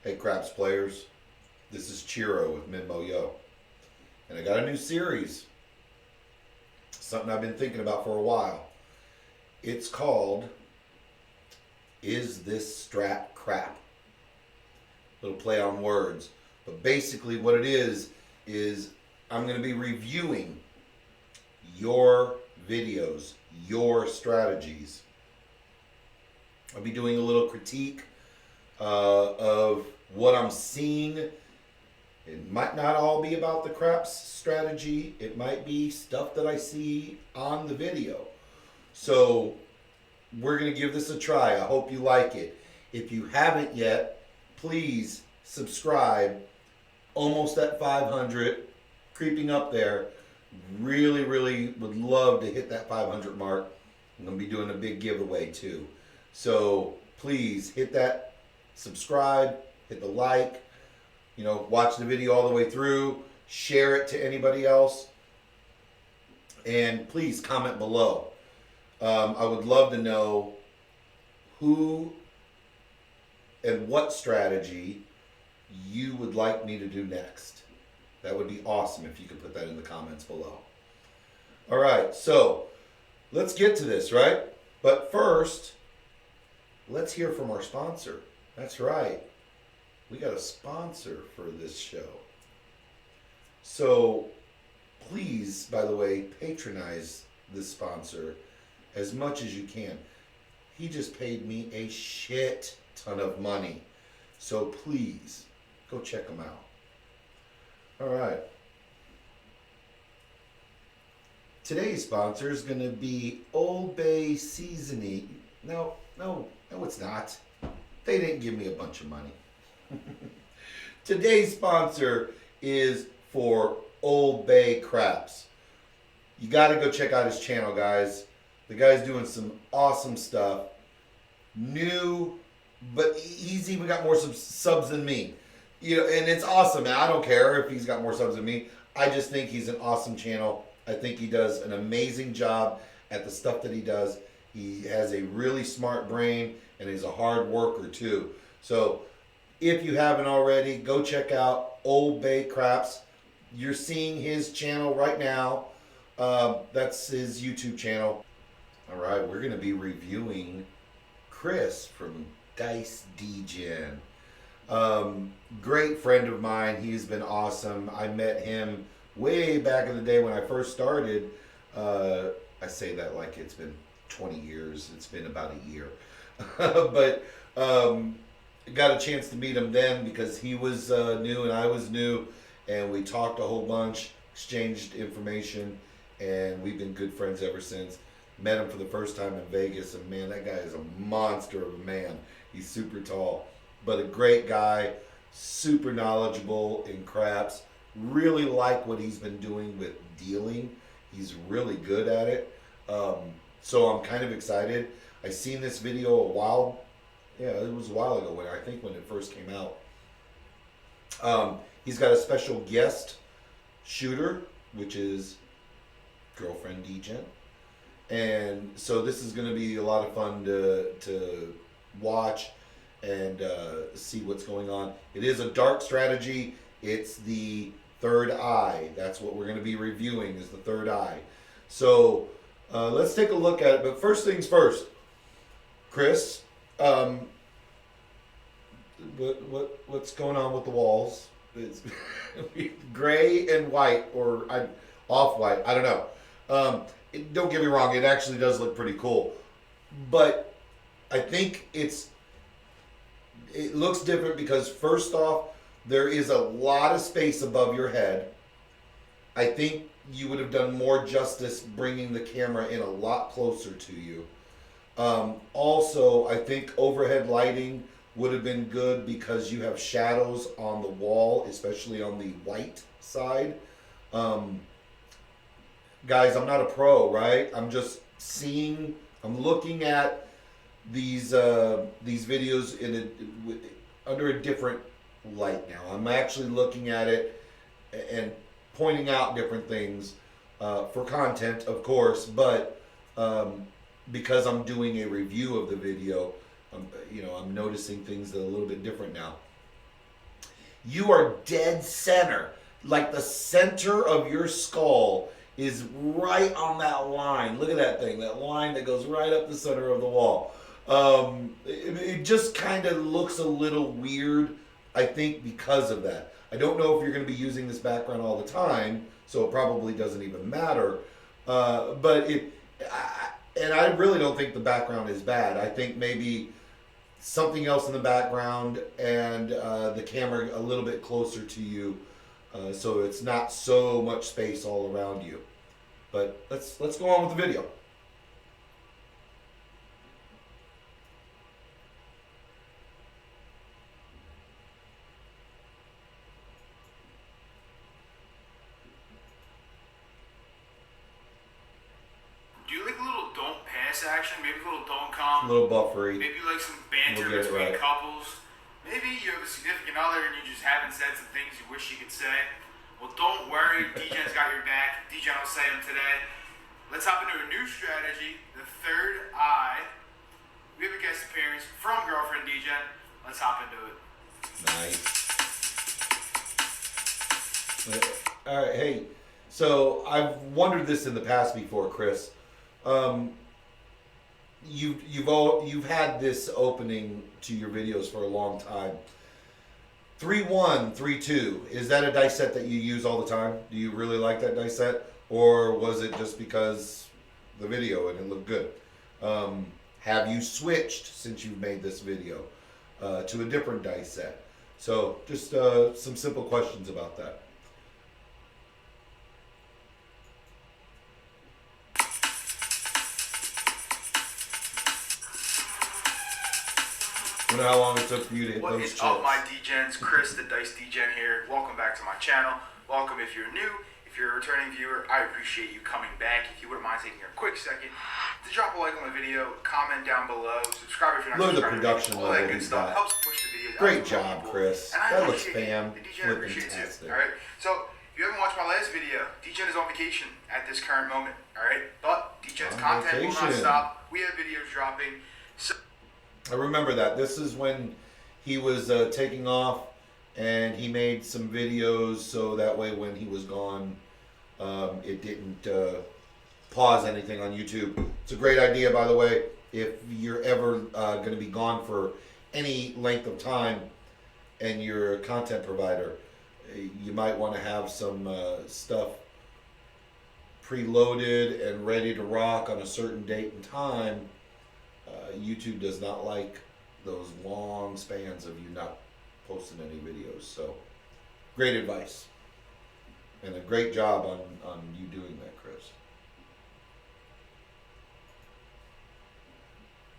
Hey craps players, this is Chiro with Minmo Yo. And I got a new series, something I've been thinking about for a while. It's called Is This Strat Crap? Little play on words. But basically what it is I'm going to be reviewing your videos, your strategies. I'll be doing a little critique of what I'm seeing. It might not all be about the craps strategy. It might be stuff that I see on the video. So we're going to give this a try. I hope you like it. If you haven't yet, please subscribe. Almost at 500, creeping up there. Really would love to hit that 500 mark. I'm going to be doing a big giveaway too. So please hit that subscribe, hit the like, watch the video all the way through, share it to anybody else, and please comment below. I would love to know who and what strategy you would like me to do next. That would be awesome if you could put that in the comments below. All right, so let's get to this, right? But first, let's hear from our sponsor. That's right. We got a sponsor for this show. So please, by the way, patronize this sponsor as much as you can. He just paid me a shit ton of money. So please, go check him out. All right. Today's sponsor is going to be Old Bay Seasoning. No, it's not. They didn't give me a bunch of money. Today's sponsor is for Old Bay Craps. You got to go check out his channel, guys. The guy's doing some awesome stuff. New, but he's even got more subs than me. And it's awesome, man. I don't care if he's got more subs than me. I just think he's an awesome channel. I think he does an amazing job at the stuff that he does. He has a really smart brain, and he's a hard worker too. So if you haven't already, go check out Old Bay Craps. You're seeing his channel right now. That's his YouTube channel. All right, we're going to be reviewing Chris from Dice Degen. Great friend of mine. He's been awesome. I met him way back in the day when I first started. I say that like it's been 20 years. It's been about a year. But got a chance to meet him then because he was new and I was new. And we talked a whole bunch, exchanged information, and we've been good friends ever since. Met him for the first time in Vegas, and man, that guy is a monster of a man. He's super tall, but a great guy, super knowledgeable in craps. Really like what he's been doing with dealing. He's really good at it. So I'm kind of excited. I seen this video it was a while ago when it first came out. He's got a special guest shooter, which is girlfriend Degen. And so this is going to be a lot of fun to watch and see what's going on. It is a dark strategy. It's the third eye. That's what we're going to be reviewing, is the third eye. So let's take a look at it. But first things first, Chris, what's going on with the walls? It's gray and white, or off-white. I don't know. Don't get me wrong, it actually does look pretty cool. But I think it looks different because first off, there is a lot of space above your head. I think you would have done more justice bringing the camera in a lot closer to you. Also, I think overhead lighting would have been good because you have shadows on the wall, especially on the white side. Guys, I'm not a pro, right? I'm just I'm looking at these videos under a different light now. I'm actually looking at it and pointing out different things for content, of course, but because I'm doing a review of the video, I'm noticing things that are a little bit different now. You are dead center. Like the center of your skull is right on that line. Look at that thing, that line that goes right up the center of the wall. It just kind of looks a little weird, I think, because of that. I don't know if you're going to be using this background all the time, so it probably doesn't even matter. But and I really don't think the background is bad. I think maybe something else in the background and the camera a little bit closer to you, so it's not so much space all around you. But let's go on with the video. Action, maybe a little don't come, a little buffery. Maybe like some banter between couples. Maybe you have a significant other and you just haven't said some things you wish you could say. Well, don't worry, DJ's got your back. DJ will say them today. Let's hop into a new strategy, the third eye. We have a guest appearance from Girlfriend DJ. Let's hop into it. Nice. All right, hey. So I've wondered this in the past before, Chris. You've had this opening to your videos for a long time. 3-1, 3-2. Is that a dice set that you use all the time? Do you really like that dice set, or was it just because the video and it looked good? Have you switched since you've made this video to a different dice set? So just some simple questions about that. I wonder how long it took for you to hit those chips. What is up, my DJs? Chris, the Dice DJ here. Welcome back to my channel. Welcome if you're new. If you're a returning viewer, I appreciate you coming back. If you wouldn't mind taking a quick second to drop a like on the video, comment down below, subscribe if you're not subscribed. Look at the production level. All that good stuff helps push the videos. Great job, Chris. That looks fam. The DJ appreciates it. All right. So if you haven't watched my last video, DJ is on vacation at this current moment. All right, but DJ's content will not stop. We have videos dropping. So I remember that. This is when he was taking off, and he made some videos so that way when he was gone, it didn't pause anything on YouTube. It's a great idea, by the way. If you're ever going to be gone for any length of time and you're a content provider, you might want to have some stuff preloaded and ready to rock on a certain date and time. YouTube does not like those long spans of you not posting any videos. So, great advice. And a great job on you doing that, Chris.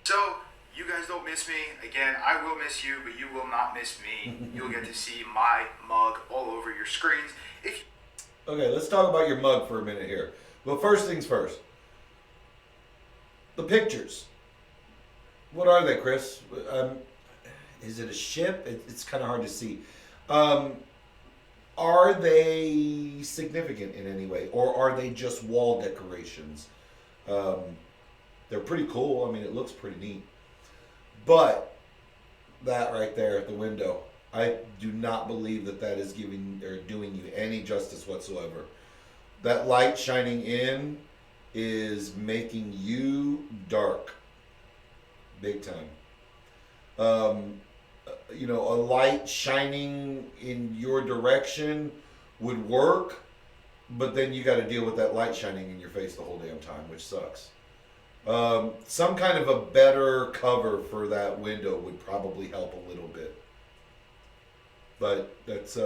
So, you guys don't miss me. Again, I will miss you, but you will not miss me. You'll get to see my mug all over your screens. Okay, let's talk about your mug for a minute here. Well, first things first. The pictures. What are they, Chris? Is it a ship? It's kind of hard to see. Are they significant in any way, or are they just wall decorations? They're pretty cool. I mean, it looks pretty neat. But that right there at the window, I do not believe that is giving or doing you any justice whatsoever. That light shining in is making you dark. Big time. You know, a light shining in your direction would work, but then you got to deal with that light shining in your face the whole damn time, which sucks. Some kind of a better cover for that window would probably help a little bit. But that's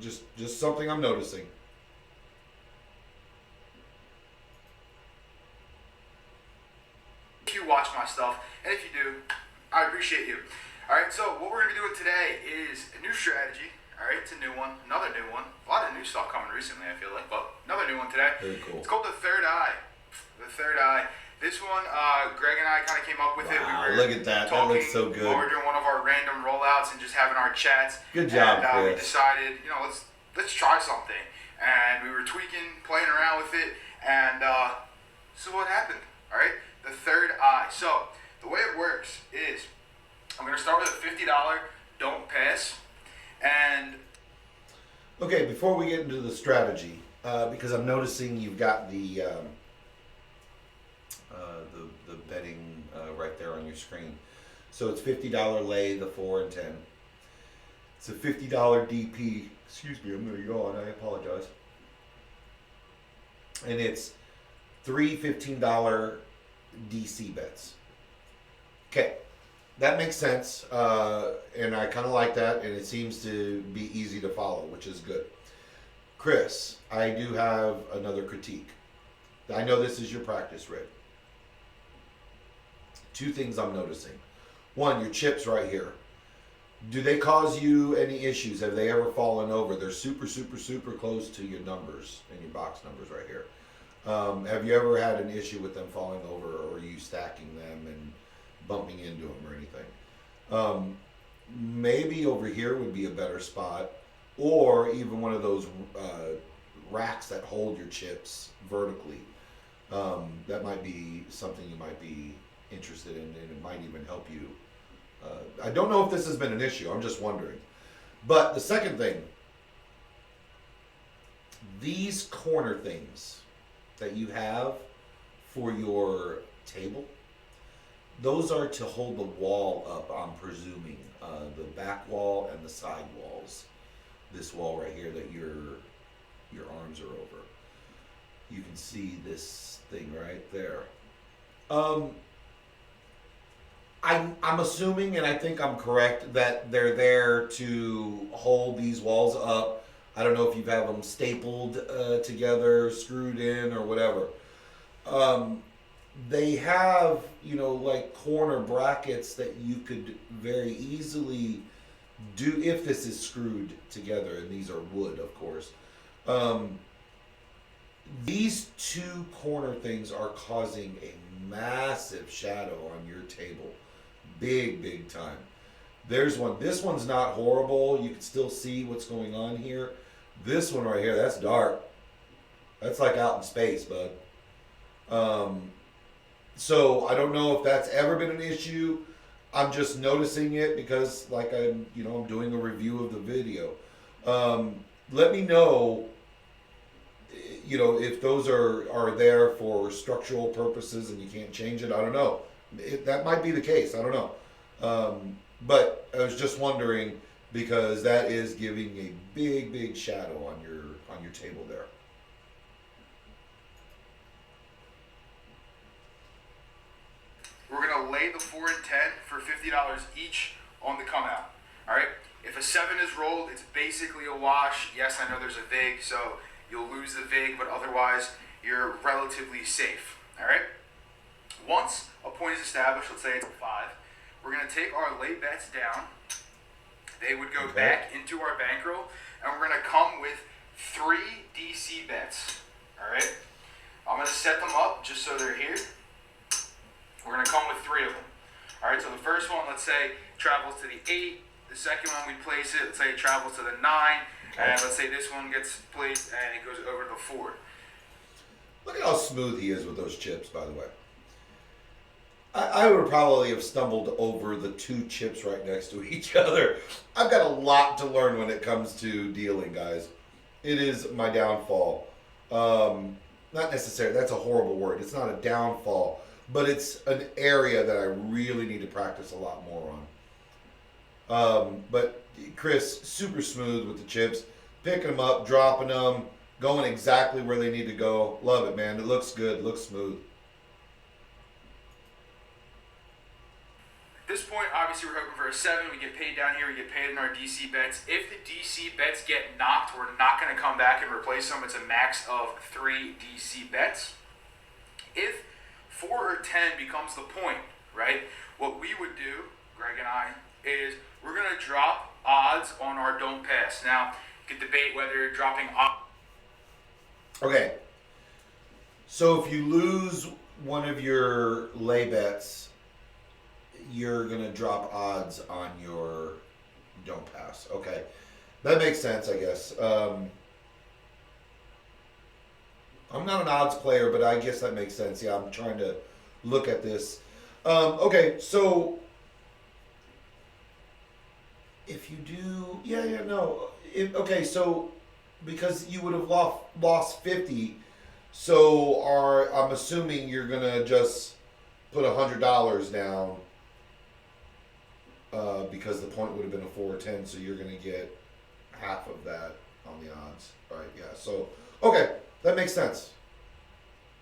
just something I'm noticing. If you watch my stuff, and if you do, I appreciate you. Alright, so what we're going to be doing today is a new strategy. Alright, it's a new one, another new one. A lot of new stuff coming recently, I feel like, but another new one today. Very cool. It's called the third eye. The third eye. This one, Greg and I kind of came up with it. We were look at that. That looks so good. While we were doing one of our random rollouts and just having our chats. Good job, and, Chris. we decided, you know, let's try something. And we were tweaking, playing around with it, and so what happened? Alright? The third eye. So, the way it works is, I'm going to start with a $50 don't pass, And Okay, before we get into the strategy, because I'm noticing you've got the betting right there on your screen. So it's $50 lay, the 4 and 10. It's a $50 DP. Excuse me, I'm going to yawn. I apologize. And it's three $15 DC bets. Okay, that makes sense, and I kind of like that, and it seems to be easy to follow, which is good. Chris, I do have another critique. I know this is your practice, Rick. Two things I'm noticing. One, your chips right here. Do they cause you any issues? Have they ever fallen over? They're super, super, super close to your numbers and your box numbers right here. Have you ever had an issue with them falling over, or you stacking them and bumping into them or anything? Maybe over here would be a better spot, or even one of those racks that hold your chips vertically. That might be something you might be interested in, and it might even help you. I don't know if this has been an issue. I'm just wondering. But the second thing, these corner things that you have for your table, those are to hold the wall up, I'm presuming. The back wall and the side walls. This wall right here that your arms are over. You can see this thing right there. I'm assuming, and I think I'm correct, that they're there to hold these walls up. I don't know if you have them stapled together, screwed in, or whatever. They have, like corner brackets that you could very easily do if this is screwed together, and these are wood, of course. These two corner things are causing a massive shadow on your table. Big time. There's one. This one's not horrible. You can still see what's going on here. This one right here, that's dark. That's like out in space, bud. So I don't know if that's ever been an issue. I'm just noticing it because, like, I'm doing a review of the video. Let me know, if those are there for structural purposes and you can't change it. I don't know. That might be the case. I don't know. But I was just wondering, because that is giving a big shadow on your table there. we're going to lay the 4 and 10 for $50 each on the come out. All right? If a 7 is rolled, it's basically a wash. Yes, I know there's a vig, so you'll lose the vig, but otherwise you're relatively safe. All right? Once a point is established, let's say it's a 5, we're going to take our lay bets down. They would go back into our bankroll, and we're going to come with 3 DC bets. All right? I'm going to set them up just so they're here. We're going to come with 3 of them. All right, so the first one, let's say, travels to the 8. The second one, we place it, let's say it travels to the 9. And let's say this one gets placed and it goes over to the 4. Look at how smooth he is with those chips, by the way. I would probably have stumbled over the 2 chips right next to each other. I've got a lot to learn when it comes to dealing, guys. It is my downfall. Not necessarily, that's a horrible word. It's not a downfall, but it's an area that I really need to practice a lot more on. But Chris, super smooth with the chips, picking them up, dropping them, going exactly where they need to go. Love it, man. It looks good, looks smooth. At this point, obviously, we're hoping for a 7. We get paid down here. We get paid in our DC bets. If the DC bets get knocked, we're not going to come back and replace them. It's a max of 3 DC bets. If 4 or 10 becomes the point, right, what we would do, Greg and I, is we're going to drop odds on our don't pass. Now, you could debate whether you're dropping odds. Okay. So if you lose one of your lay bets, you're going to drop odds on your don't pass. Okay. That makes sense, I guess. I'm not an odds player, but I guess that makes sense. Yeah, I'm trying to look at this. Okay, so If you do, no. Okay, so because you would have lost 50, so I'm assuming you're gonna just put $100 down because the point would have been a 4 or 10, so you're gonna get half of that on the odds, right? Yeah. So okay, that makes sense.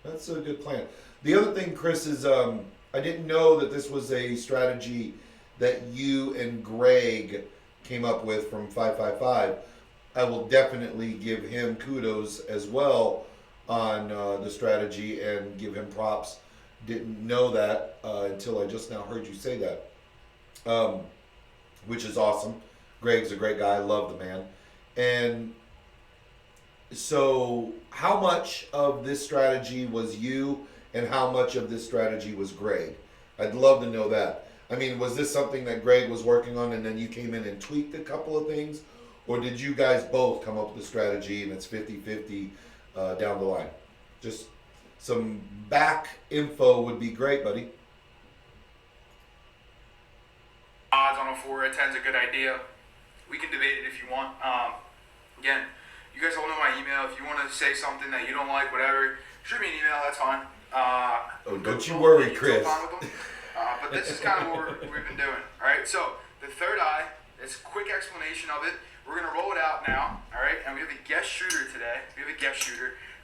That's a good plan. The other thing, Chris, is I didn't know that this was a strategy that you and Greg came up with from 555. I will definitely give him kudos as well on the strategy and give him props. Didn't know that until I just now heard you say that, which is awesome. Greg's a great guy. I love the man. And so, how much of this strategy was you, and how much of this strategy was Greg? I'd love to know that. I mean, was this something that Greg was working on and then you came in and tweaked a couple of things? Or did you guys both come up with a strategy and it's 50-50 down the line? Just some back info would be great, buddy. Odds on a 4 or a 10 is a good idea. We can debate it if you want. Again, you guys all know my email. If you want to say something that you don't like, whatever, shoot me an email. That's fine. Don't you worry, Chris. But this is kind of what we've been doing. All right. So the third eye. It's a quick explanation of it. We're gonna roll it out now. All right. And we have a guest shooter today.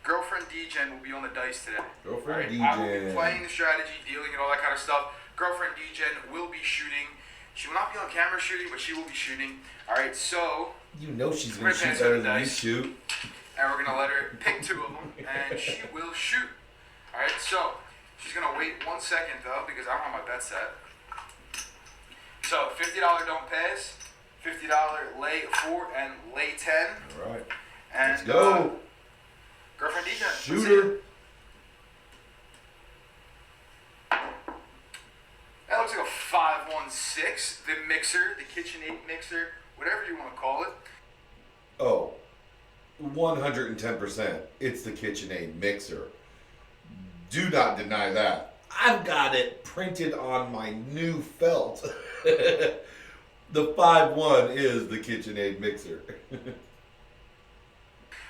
Girlfriend D-Gen will be on the dice today. Girlfriend D-Gen. I will be D-Gen. playing the strategy, dealing, and all that kind of stuff. Girlfriend D-Gen will be shooting. She will not be on camera shooting, but she will be shooting. All right. So. You know she's gonna shoot better than you shoot. And we're gonna let her pick 2 of them, and she will shoot. All right. So she's gonna wait 1 second though, because I don't have my bet set. So $50 don't pass, $50 lay 4 and lay 10. All right. And let's go. Girlfriend D-Gen. Shooter. That looks like a 516. The mixer, the KitchenAid mixer, whatever you want to call it. Oh, 110%. It's the KitchenAid mixer. Do not deny that. I've got it printed on my new felt. The 5-1 is the KitchenAid mixer.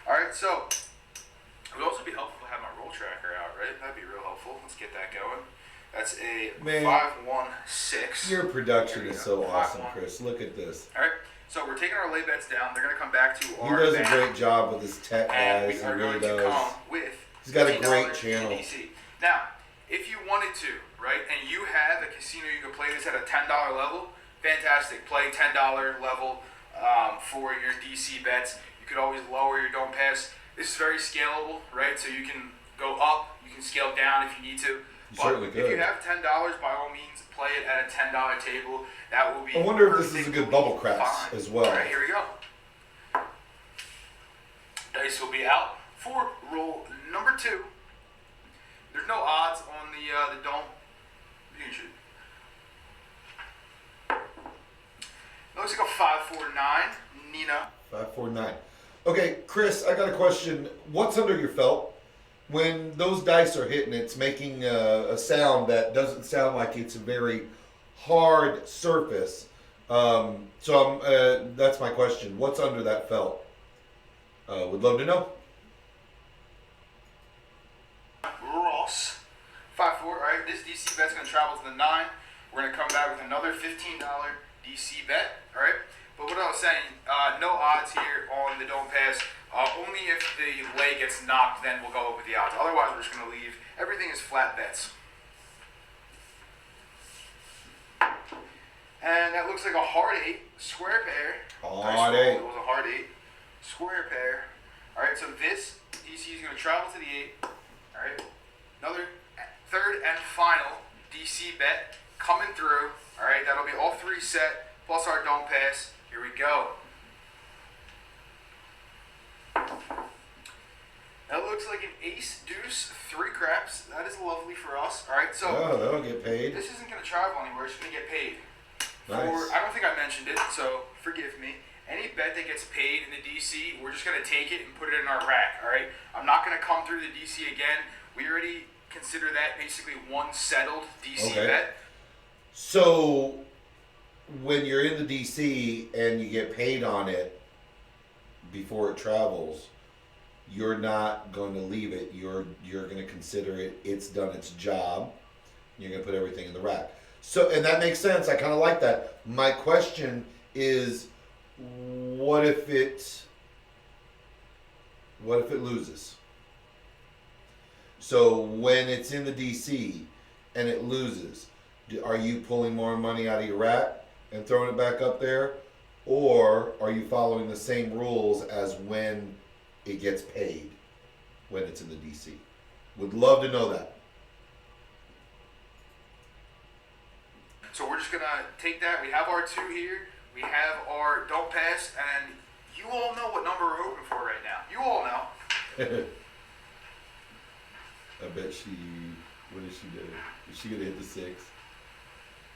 Alright, so it would also be helpful to have my roll tracker out, right? That'd be real helpful. Let's get that going. That's a 516. Your production is so awesome, 5-1. Chris. Look at this. Alright, so we're taking our lay bets down. They're going to come back to our He does a bank, great job with his tech, and guys. we He are really going to does. come with He's got a $15 great channel. EDC. Now, if you wanted to, right, and you have a casino, you could play this at a $10 level, fantastic. Play $10 level for your DC bets. You could always lower your don't pass. This is very scalable, right? So you can go up, you can scale down if you need to. But if you have $10, by all means, play it at a $10 table. That will be. I wonder if this is a good bubble craps as well. All right, here we go. Dice will be out for roll number 2. There's no odds on the dome. You can shoot. It looks like a 549. Nina. 549. Okay, Chris, I got a question. What's under your felt? When those dice are hitting, it's making a sound that doesn't sound like it's a very hard surface. That's my question. What's under that felt? Would love to know. Ross. 5-4. All right, this DC bet's going to travel to the 9. We're going to come back with another $15 DC bet. All right. But what I was saying, no odds here on the don't pass. Only if the lay gets knocked, then we'll go up with the odds. Otherwise, we're just going to leave. Everything is flat bets. And that looks like a hard 8, square pair. Hard 8. It was a hard 8, square pair. All right, so this DC is going to travel to the 8. All right, another third and final DC bet coming through. All right, that'll be all 3 set plus our don't pass. Here we go. That looks like an ace, deuce, 3 craps. That is lovely for us. All right, so that'll get paid. this isn't going to travel anywhere. It's going to get paid. Nice. I don't think I mentioned it, so forgive me. Any bet that gets paid in the DC, we're just going to take it and put it in our rack. All right, I'm not going to come through the DC again. We already consider that basically one settled DC bet. So when you're in the DC and you get paid on it before it travels, you're not going to leave it. You're going to consider it's done its job. You're going to put everything in the rack. So, and that makes sense. I kind of like that. My question is, what if it loses? So when it's in the DC and it loses, are you pulling more money out of your rack and throwing it back up there? Or are you following the same rules as when it gets paid, when it's in the DC? Would love to know that. So we're just going to take that. We have our 2 here. We have our don't pass. And you all know what number we're hoping for right now. You all know. I bet she, what did she do? Is she going to hit the 6?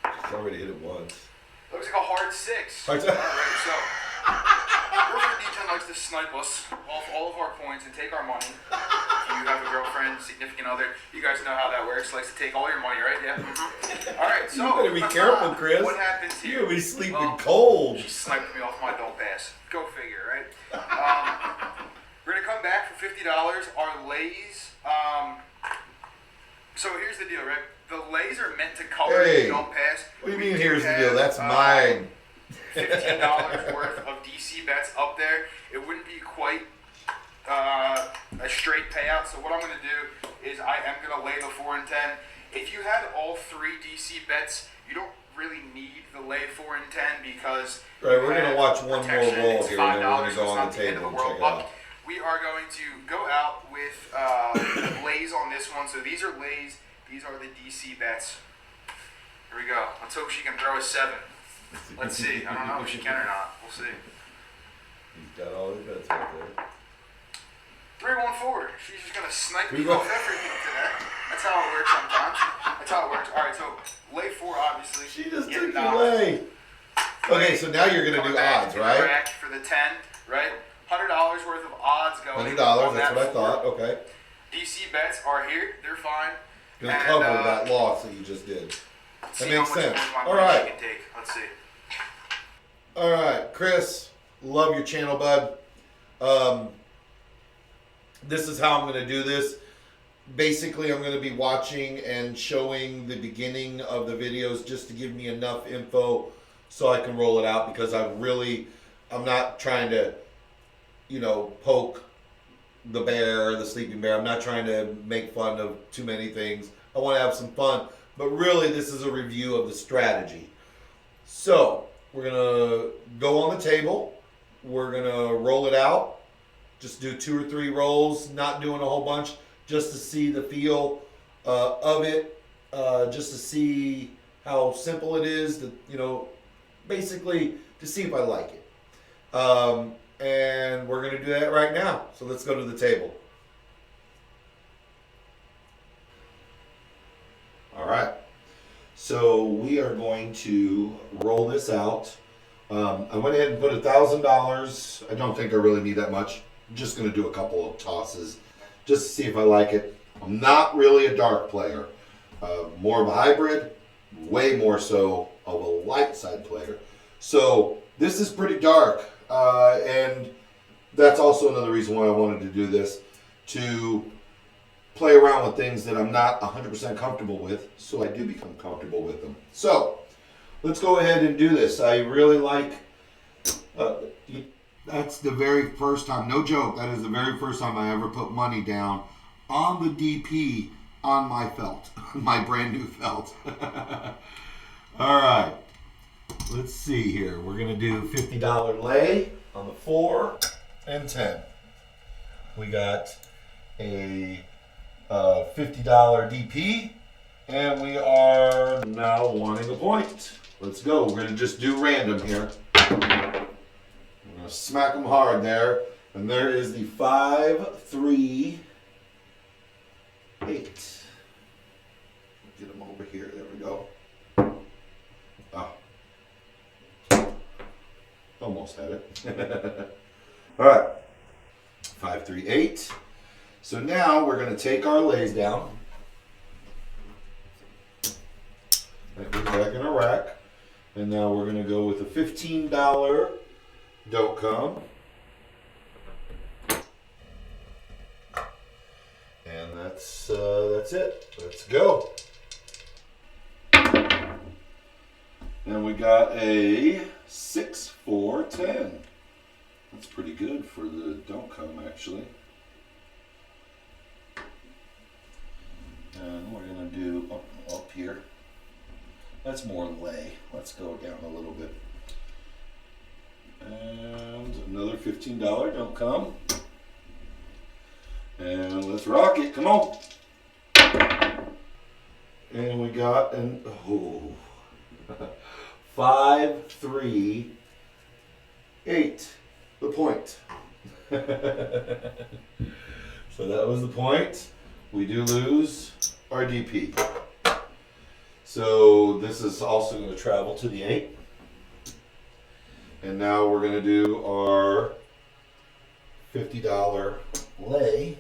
She's already hit it once. Looks like a hard 6. Hard 6. All right, so Girlfriend DJ likes to snipe us off all of our points and take our money. If you have a girlfriend, significant other, you guys know how that works. Likes to take all your money, right? Yeah. All right, so you better be careful, Chris. What happens here? You'll be sleeping cold. She sniped me off my don't pass. Go figure, right? We're gonna come back for $50. Our lays. So here's the deal, right? The lays are meant to cover the don't pass. What do you mean here's the deal? That's mine. $15 worth of DC bets up there. It wouldn't be quite a straight payout. So what I'm going to do is I am going to lay the 4 and 10. If you had all 3 DC bets, you don't really need the lay 4 and 10 because right. We're going to watch one more roll it's here, and then we're going to $5, go so on it's the not table end and of the check world. it out. We are going to go out with lays on this one. So these are lays. These are the DC bets. Here we go. Let's hope she can throw a 7. Let's see. I don't know if she can or not. We'll see. He's got all his bets right there. 3-1-4. She's just gonna snipe me off everything today. That's how it works sometimes. That's how it works. All right, so lay 4, obviously. She just took your lay. Okay, so now you're gonna do odds, right? For the 10, right? $100 worth of odds going. $100. That's what I thought. Okay. DC bets are here. They're fine. Gonna cover that loss that you just did. That makes sense. All right. Let's see. All right, Chris, love your channel, bud. This is how I'm going to do this. Basically, I'm going to be watching and showing the beginning of the videos just to give me enough info so I can roll it out, because I'm not trying to, poke the bear, the sleeping bear. I'm not trying to make fun of too many things. I want to have some fun, but really this is a review of the strategy. So we're going to go on the table. We're going to roll it out. Just do 2 or 3 rolls, not doing a whole bunch, just to see the feel of it, just to see how simple it is, basically to see if I like it. And we're going to do that right now. So let's go to the table. All right. So we are going to roll this out. I went ahead and put $1,000. I don't think I really need that much. I'm just going to do a couple of tosses just to see if I like it. I'm not really a dark player. More of a hybrid, way more so of a light side player. So this is pretty dark. And that's also another reason why I wanted to do this, to play around with things that I'm not 100% comfortable with, so I do become comfortable with them. So let's go ahead and do this. I really like, that's the very first time, no joke, that is the very first time I ever put money down on the DP on my felt, my brand new felt. All right, let's see here. We're going to do $50 lay on the 4 and 10. We got a $50 DP, and we are now wanting a point. Let's go. We're going to just do random here. I'm going to smack them hard there. And there is the 5, 3, 8. Get them over here. There we go. Oh. Almost had it. All right. 5, 3, 8. So now we're going to take our lays down. That goes back in our rack. And now we're going to go with a $15 Don't Come. And that's it. Let's go. And we got a 6, 4, 10. That's pretty good for the Don't Come, actually. And we're going to do up here. That's more lay. Let's go down a little bit. And another $15 Don't Come. And let's rock it. Come on. And we got an 5, 3, 8. The point. So that was the point. We do lose our DP. So this is also going to travel to the 8. And now we're going to do our $50 lay.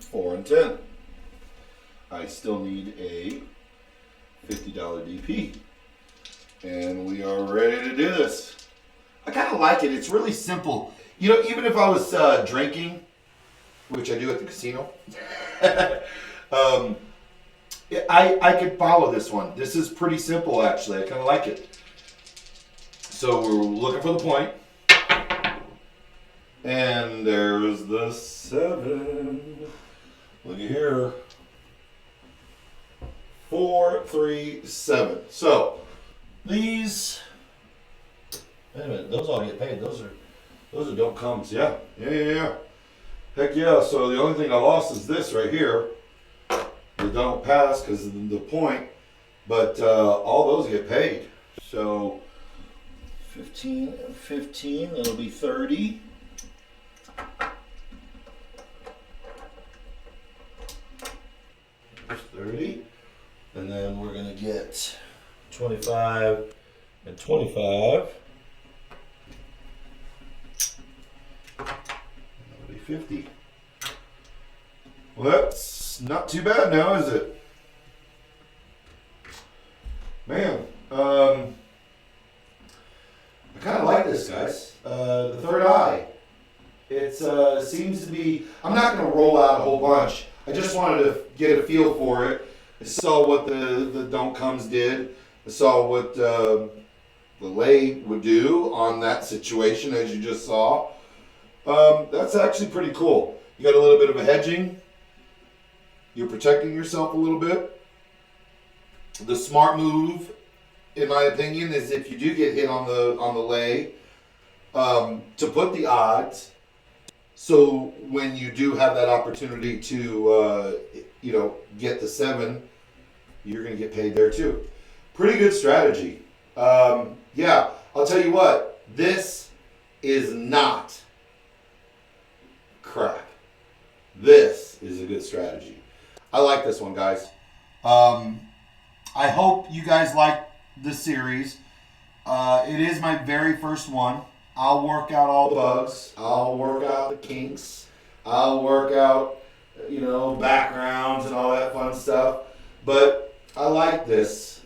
4 and 10. I still need a $50 DP. And we are ready to do this. I kind of like it. It's really simple. You know, even if I was drinking, which I do at the casino, I could follow this one. This is pretty simple, actually. I kind of like it. So we're looking for the point. And there's the 7. Look at here. 4, 3, 7. So these. Wait a minute. Those all get paid. Those are Don't Comes. Yeah. Heck yeah. So the only thing I lost is this right here. The Don't Pass because of the point. But all those get paid. So 15 and 15. That'll be 30. There's 30. And then we're going to get 25 and 25. That'll be 50. Well, that's not too bad now, is it? Man, I kind of like this, guys. The third eye. It seems to be... I'm not going to roll out a whole bunch. I just wanted to get a feel for it. I saw what the Don't Comes did. I saw what the lay would do on that situation, as you just saw. That's actually pretty cool. You got a little bit of a hedging. You're protecting yourself a little bit. The smart move, in my opinion, is if you do get hit on the lay, to put the odds. So when you do have that opportunity to, get the 7, you're going to get paid there too. Pretty good strategy. Yeah, I'll tell you what. This is not crap. This is a good strategy. I like this one, guys. I hope you guys like the series. It is my very first one. I'll work out all the bugs. I'll work out the kinks. I'll work out, backgrounds and all that fun stuff. But I like this.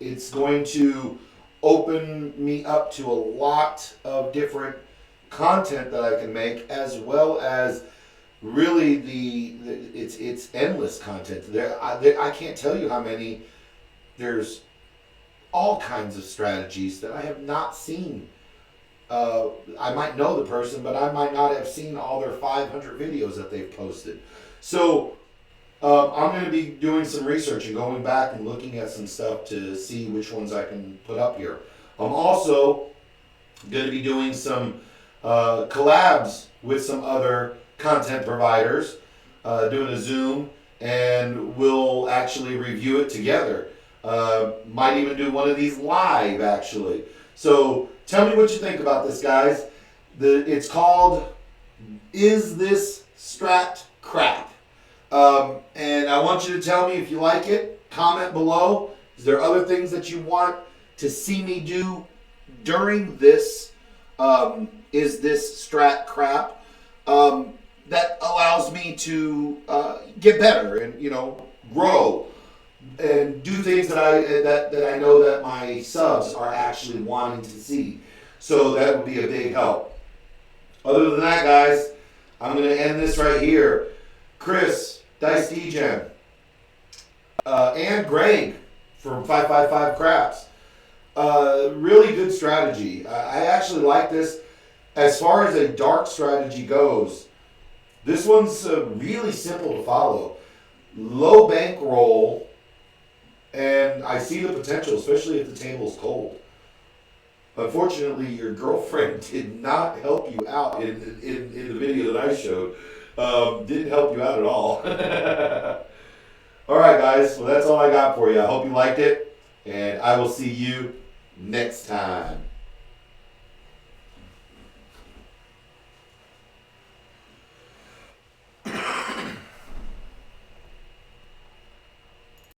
It's going to open me up to a lot of different content that I can make, as well as really it's endless content. I can't tell you how many. There's all kinds of strategies that I have not seen. I might know the person, but I might not have seen all their 500 videos that they've posted. So I'm going to be doing some research and going back and looking at some stuff to see which ones I can put up here. I'm also going to be doing some collabs with some other content providers, doing a Zoom, and we'll actually review it together. Might even do one of these live, actually. So tell me what you think about this, guys. It's called Is This Strat Crap? And I want you to tell me if you like it. Comment below. Is there other things that you want to see me do during this Is This Strat Crap? That allows me to get better and, grow. and do things that I know that my subs are actually wanting to see. So that would be a big help. Other than that, guys, I'm going to end this right here. Chris, Dice DGen, and Greg from 555 Craps. Really good strategy. I actually like this. As far as a dark strategy goes, this one's really simple to follow. Low bankroll, and I see the potential, especially if the table's cold. Unfortunately, your girlfriend did not help you out in the video that I showed. Didn't help you out at all. All right, guys. Well, that's all I got for you. I hope you liked it, and I will see you next time.